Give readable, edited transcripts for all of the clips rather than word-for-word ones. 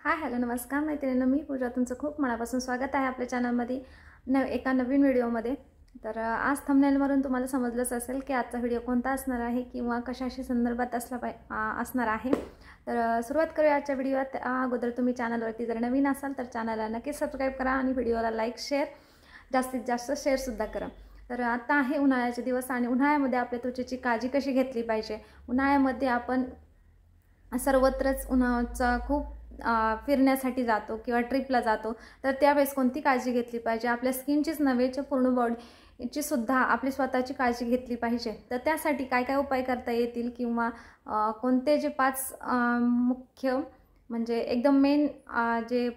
Hi hello नमस्कार मैत्रिणींनो, मी पूजा तुमचं खूप मनापासून स्वागत आहे आपल्या चॅनलमध्ये एका नवीन व्हिडिओमध्ये। तर आज थंबनेलवरून तुम्हाला समजलंच असेल की आजचा व्हिडिओ कोणता असणार आहे किंवा कशाशी संदर्भात असणार आहे। तर सुरुवात करूया आजच्या व्हिडिओत। अगोदर तुम्ही चॅनलवरती जर नवीन असाल तर चॅनलला नक्कीच सबस्क्राइब करा आणि व्हिडिओला लाईक शेअर जास्तीत जास्त शेअरसुद्धा करा। तर आता आहे उन्हाळ्याचे दिवस आणि उन्हाळ्यामध्ये आपल्या त्वचेची काळजी कशी घेतली पाहिजे। उन्हाळ्यामध्ये आपण सर्वत्रच उन्हाचा खूप फिरण्यासाठी जातो किंवा ट्रिपला जातो, तर त्यावेळेस कोणती काळजी घेतली पाहिजे। आपल्या स्किनचीच नव्हे तर पूर्ण बॉडीची सुद्धा आपली स्वतःची काळजी घेतली पाहिजे। तर त्यासाठी काय काय उपाय करता येतील किंवा कोणते जे 5 मुख्य म्हणजे एकदम मेन जे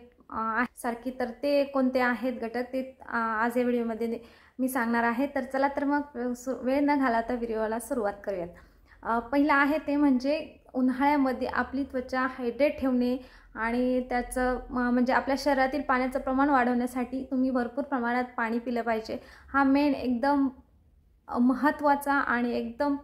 सारखी तर ते कोणते आहेत घटक ते आज या व्हिडिओमध्ये मी सांगणार आहे। तर चला तर मग वेळ न घालवता व्हिडिओला सुरुवात करूयात। पहिला आहे ते म्हणजे उन्हाळ्यामध्ये आपली त्वचा हायड्रेट ठेवणे आणि त्याचं म्हणजे आपल्या शरीरातील पाण्याचं प्रमाण वाढवण्यासाठी तुम्ही भरपूर प्रमाणात पाणी पिलं पाहिजे। हा मेन एकदम महत्त्वाचा आणि एकदम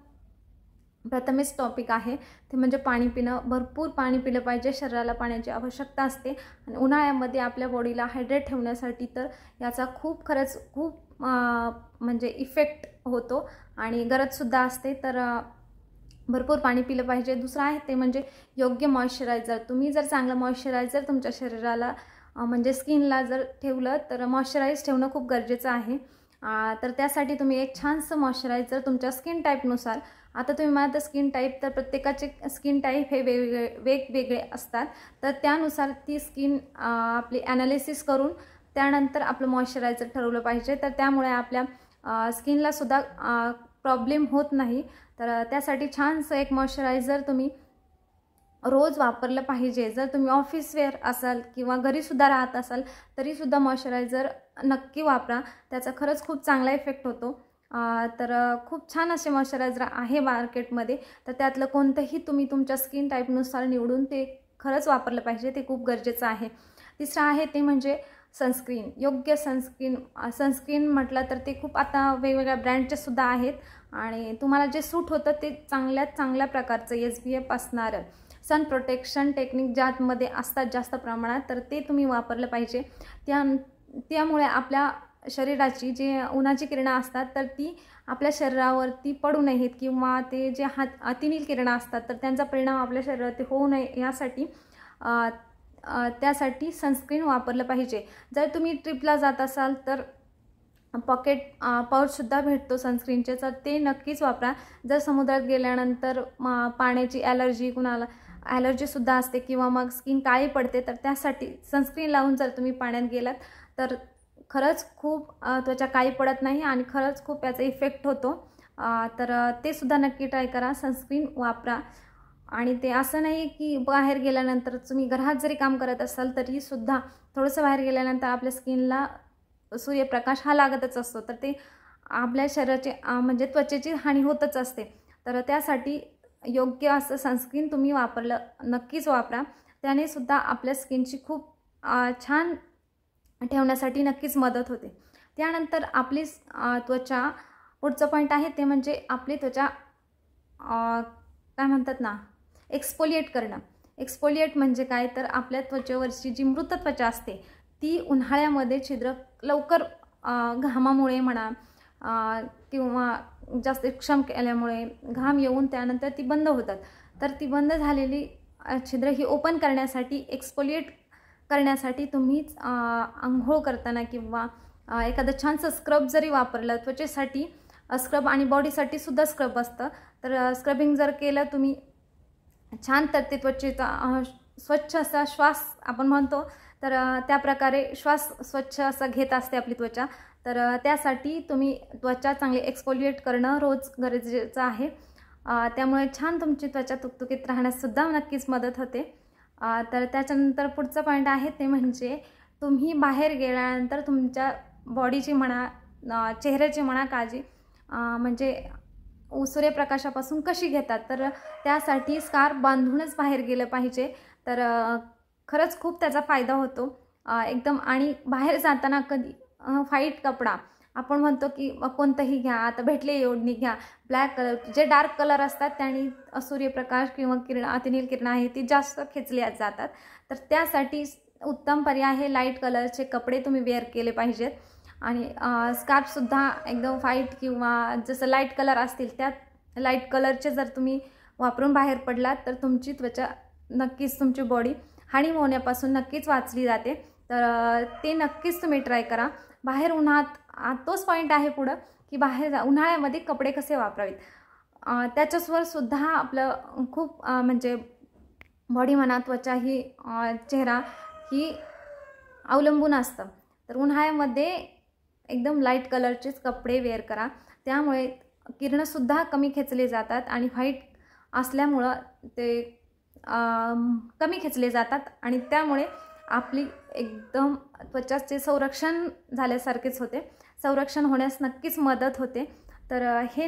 प्रथमेच टॉपिक आहे ते म्हणजे पाणी पिणं। भरपूर पाणी पिलं पाहिजे, शरीराला पाण्याची आवश्यकता असते आणि उन्हाळ्यामध्ये आपल्या बॉडीला हायड्रेट ठेवण्यासाठी तर याचा खरंच खूप म्हणजे इफेक्ट होतो आणि गरजसुद्धा असते। तर भरपूर पाणी पिलं पाहिजे। दुसरं आहे ते म्हणजे योग्य मॉइश्चरायझर। तुम्ही जर चांगलं मॉइश्चरायझर तुमच्या शरीराला म्हणजे स्किनला जर ठेवलं तर मॉइश्चराइज ठेवणं खूप गरजेचं आहे। तर त्यासाठी तुम्ही एक छानसं मॉइश्चरायझर तुमच्या स्किन टाईपनुसार, आता तुम्ही माझं स्किन टाईप तर प्रत्येकाचे स्किन टाईप हे वेगवेगळे असतात, तर त्यानुसार ती स्किन आपली ॲनालिसिस करून त्यानंतर आपलं मॉइश्चरायझर ठरवलं पाहिजे। तर त्यामुळे आपल्या स्किनला सुद्धा प्रॉब्लेम होत नाही। तर त्यासाठी छानसं एक मॉइश्चरायझर तुम्ही रोज वापरलं पाहिजे। जर तुम्ही ऑफिस वेअर असाल किंवा घरीसुद्धा राहत असाल तरीसुद्धा मॉइश्चरायझर नक्की वापरा, त्याचा खरंच खूप चांगला इफेक्ट होतो। तर खूप छान असे मॉइश्चरायझर आहे मार्केटमध्ये, तर त्यातलं कोणतंही तुम्ही तुमच्या स्किन टाईपनुसार निवडून ते खरंच वापरलं पाहिजे, ते खूप गरजेचं आहे। तिसरं आहे ते म्हणजे सनस्क्रीन। योग्य सनस्क्रीन म्हटलं तर ते खूप आता वेगवेगळ्या ब्रँडचे सुद्धा आहेत आणि तुम्हाला जे सूट होतं ते चांगल्यात चांगल्या प्रकारचं SPF असणारं सन प्रोटेक्शन टेक्निक ज्यामध्ये असतात जास्त प्रमाणात, तर ते तुम्ही वापरलं पाहिजे। त्यामुळे आपल्या शरीराची जे उन्हाची किरणं असतात तर ती आपल्या शरीरावरती पडू नयेत किंवा ते जे अतिनील किरणं असतात तर त्यांचा परिणाम आपल्या शरीरावरती होऊ नये यासाठी त्यासाठी सनस्क्रीन वापरलं पाहिजे। जर तुम्ही ट्रिपला जात असाल तर पॉकेट पाऊचसुद्धा भेटतो सनस्क्रीनचे, तर ते नक्कीच वापरा। जर समुद्रात गेल्यानंतर पाण्याची कुणाला ॲलर्जीसुद्धा असते किंवा मग स्किन काळी पडते, तर त्यासाठी सनस्क्रीन लावून जर तुम्ही पाण्यात गेलात तर खरंच खूप त्वचा काळी पडत नाही आणि खरंच खूप याचा इफेक्ट होतो। तर ते सुद्धा नक्की ट्राय करा, सनस्क्रीन वापरा। आणि ते असं नाही की बाहेर गेल्यानंतर तुम्ही घरात जरी काम करत असाल तरीसुद्धा थोडंसं बाहेर गेल्यानंतर आपल्या स्किनला सूर्यप्रकाश हा लागतच असतो, तर ते आपल्या शरीराची म्हणजे त्वचेची हानी होतच असते। तर त्यासाठी योग्य असं सनस्क्रीन तुम्ही नक्कीच वापरा, त्याने सुद्धा आपल्या स्किनची खूप छान ठेवण्यासाठी नक्कीच मदत होते। त्यानंतर आपली त्वचा, पुढचं पॉईंट आहे ते म्हणजे आपली त्वचा काय म्हणतात ना, एक्सफोलिएट करणं। एक्सफोलिएट म्हणजे काय, तर आपल्या त्वचेवरची जी मृत त्वचा असते ती उन्हाळ्यामध्ये छिद्र लवकर घामामुळे म्हणा किंवा जास्त श्रम केल्यामुळे घाम येऊन त्यानंतर ती बंद होतात। तर ती बंद झालेली छिद्र ही ओपन करण्यासाठी, एक्सफोलिएट करण्यासाठी तुम्हीच आंघोळ करताना किंवा एखादं छानसं स्क्रब जरी वापरलं त्वचेसाठी, स्क्रब आणि बॉडीसाठी सुद्धा स्क्रब असतं, तर स्क्रबिंग जर केलं तुम्ही छान तर ते त्वचेचा स्वच्छ असा श्वास आपण म्हणतो, तर त्या प्रकारे श्वास स्वच्छ असा घेत असते आपली त्वचा। तर त्यासाठी तुम्ही त्वचा चांगली एक्सफोलिएट करणं रोज गरजेचं आहे। त्यामुळे छान तुमची त्वचा तुकतुकीत राहण्यासुद्धा नक्कीच मदत होते। तर त्याच्यानंतर पुढचा पॉईंट आहे ते म्हणजे तुम्ही बाहेर गेल्यानंतर तुमच्या बॉडीची म्हणा चेहऱ्याची म्हणा काळजी म्हणजे सूर्यप्रकाशापासून कशी घेतात, तर त्यासाठी स्कार्फ बांधूनच बाहेर गेलं पाहिजे। तर खरंच खूप त्याचा फायदा होतो एकदम। आणि बाहेर जाताना कधी व्हाईट कपडा आपण म्हणतो की कोणतंही घ्या, आता भेटले ओढणी घ्या, ब्लॅक कलर, जे डार्क कलर असतात त्यांनी सूर्यप्रकाश किंवा अतिनील किरण आहे ती जास्त खेचली जातात. तर त्यासाठी उत्तम पर्याय आहे लाईट कलरचे कपडे तुम्ही वेअर केले पाहिजेत. आणि स्कार्फसुद्धा एकदम व्हाईट किंवा जसं लाईट कलर असतील त्या लाईट कलरचे जर तुम्ही वापरून बाहेर पडलात तर तुमची त्वचा नक्कीच, तुमची बॉडी हानी होण्यापासून नक्कीच वाचली जाते. तर ते नक्कीच तुम्ही ट्राय करा. बाहेर उन्हात तोच पॉईंट आहे पुढं की बाहेर उन्हाळ्यामध्ये कपडे कसे वापरावेत, त्याच्यावर सुद्धा आपलं खूप म्हणजे बॉडी म्हणा, त्वचा ही चेहरा ही अवलंबून असतं. तर उन्हाळ्यामध्ये एकदम लाईट कलरचेच कपडे वेअर करा, त्यामुळे किरणंसुद्धा कमी खेचले जातात आणि व्हाईट असल्यामुळं ते कमी खेचले जातात आणि त्यामुळे आपली एकदम त्वचाचे संरक्षण झाल्यासारखेच होते, संरक्षण होण्यास नक्कीच मदत होते. तर हे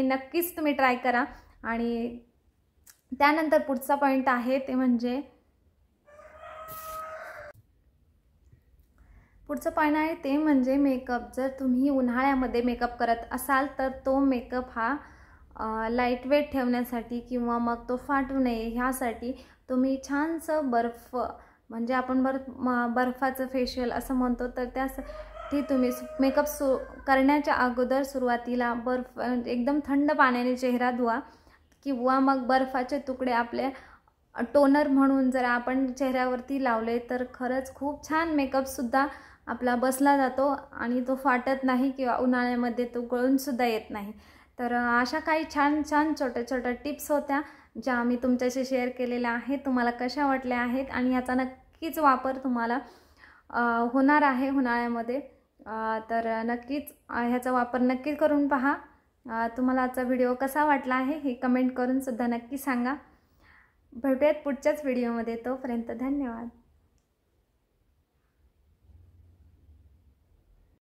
नक्कीच तुम्ही ट्राय करा. आणि त्यानंतर पुढचा पॉईंट आहे ते म्हणजे मेकअप. जर तुम्ही उन्हाळ्यामध्ये मेकअप करत असाल तर तो मेकअप हा लाईट वेट ठेवण्यासाठी किंवा मग तो फाटू नये ह्यासाठी तुम्ही छानसं बर्फ, म्हणजे आपण बर्फाचं फेशियल असं म्हणतो, तर त्यासाठी तुम्ही मेकअप करण्याच्या अगोदर सुरुवातीला बर्फ एकदम थंड पाण्याने चेहरा धुवा किंवा मग बर्फाचे तुकडे आपले टोनर म्हणून जर आपण चेहऱ्यावरती लावले तर खरंच खूप छान मेकअपसुद्धा आपला बसला जातो आणि तो फाटत नाही किंवा उन्हाळ्यामध्ये तो गळूनसुद्धा येत नाही. तर अशा काही छान छान छोट्या छोट्या टिप्स होत्या ज्या मी तुमच्याशी शेअर केलेल्या आहेत. तुम्हाला कशा वाटल्या आहेत आणि ह्याचा नक्कीच वापर तुम्हाला होणार आहे उन्हाळ्यामध्ये. तर नक्कीच ह्याचा वापर नक्की करून पहा. तुम्हाला आजचा व्हिडिओ कसा वाटला आहे हे कमेंट करून सुद्धा नक्की सांगा. भेटूयात पुढच्याच व्हिडिओमध्ये. तोपर्यंत धन्यवाद.